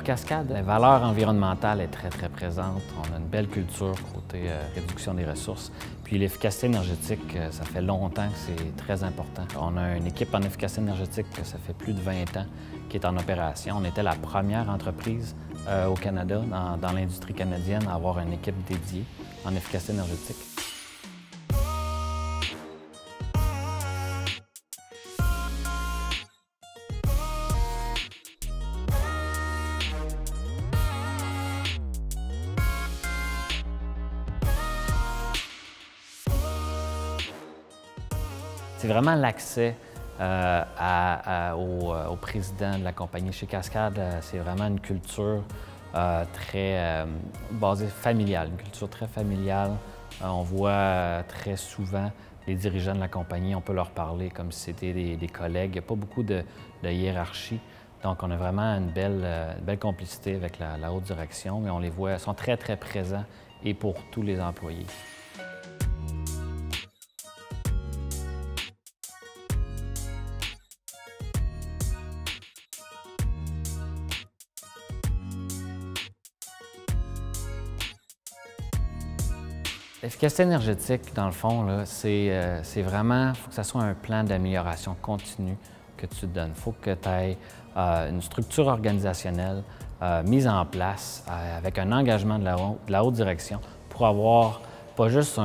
Pour Cascade, la valeur environnementale est très présente. On a une belle culture côté réduction des ressources. Puis l'efficacité énergétique, ça fait longtemps que c'est très important. On a une équipe en efficacité énergétique que ça fait plus de 20 ans qui est en opération. On était la première entreprise au Canada, dans l'industrie canadienne, à avoir une équipe dédiée en efficacité énergétique. C'est vraiment l'accès au président de la compagnie. Chez Cascade, c'est vraiment une culture très basée familiale, une culture très familiale. On voit très souvent les dirigeants de la compagnie, on peut leur parler comme si c'était des collègues. Il n'y a pas beaucoup de hiérarchie. Donc, on a vraiment une belle complicité avec la haute direction, mais on les voit, ils sont très présents et pour tous les employés. L'efficacité énergétique, dans le fond, c'est vraiment, il faut que ça soit un plan d'amélioration continue que tu te donnes. Il faut que tu aies une structure organisationnelle mise en place avec un engagement de la haute direction pour avoir pas juste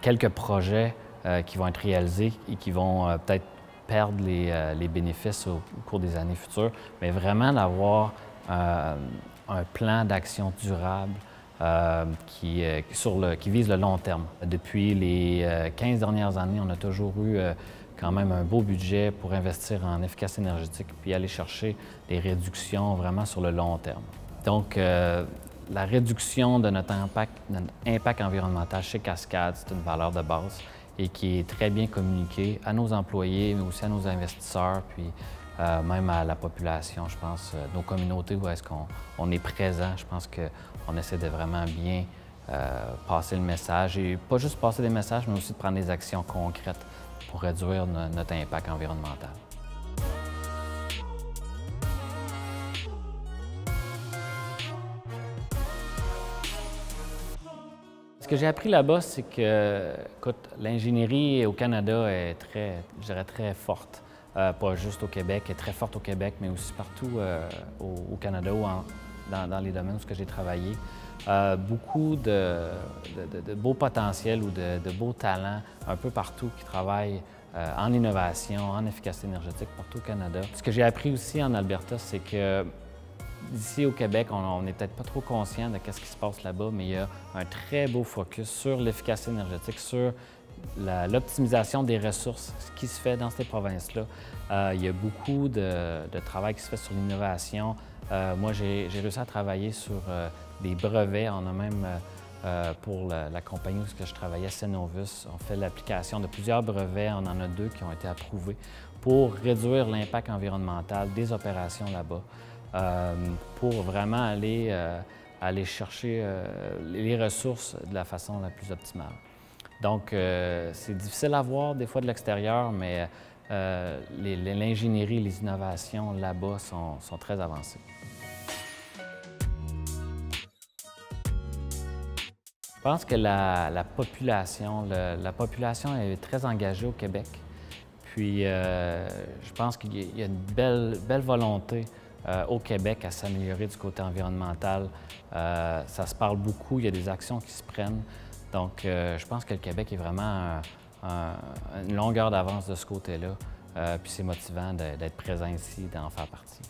quelques projets qui vont être réalisés et qui vont peut-être perdre les bénéfices au cours des années futures, mais vraiment d'avoir un plan d'action durable qui vise le long terme. Depuis les 15 dernières années, on a toujours eu quand même un beau budget pour investir en efficacité énergétique puis aller chercher des réductions vraiment sur le long terme. Donc, la réduction de notre impact environnemental chez Cascade, c'est une valeur de base et qui est très bien communiquée à nos employés, mais aussi à nos investisseurs, puis même à la population, je pense, nos communautés où est-ce qu'on est présent. Je pense qu'on essaie de vraiment bien passer le message et pas juste passer des messages, mais aussi de prendre des actions concrètes pour réduire notre impact environnemental. Ce que j'ai appris là-bas, c'est que, écoute, l'ingénierie au Canada est je dirais, très forte. Pas juste au Québec, elle est très forte au Québec, mais aussi partout au Canada ou dans les domaines où j'ai travaillé. Beaucoup de beaux potentiels ou de beaux talents un peu partout qui travaillent en innovation, en efficacité énergétique partout au Canada. Ce que j'ai appris aussi en Alberta, c'est que d'ici au Québec, on n'est peut-être pas trop conscient de ce qui se passe là-bas, mais il y a un très beau focus sur l'efficacité énergétique, sur l'optimisation des ressources, ce qui se fait dans ces provinces-là. Il y a beaucoup de travail qui se fait sur l'innovation. Moi, j'ai réussi à travailler sur des brevets. On a même, pour la compagnie où je travaillais, Cenovus, on fait l'application de plusieurs brevets. On en a 2 qui ont été approuvés pour réduire l'impact environnemental des opérations là-bas, pour vraiment aller chercher les ressources de la façon la plus optimale. Donc, c'est difficile à voir des fois de l'extérieur, mais l'ingénierie, les innovations là-bas sont très avancées. Je pense que la population est très engagée au Québec. Puis, je pense qu'il y a une belle volonté au Québec à s'améliorer du côté environnemental. Ça se parle beaucoup, il y a des actions qui se prennent. Donc, je pense que le Québec est vraiment une longueur d'avance de ce côté-là. Puis c'est motivant d'être présent ici, d'en faire partie.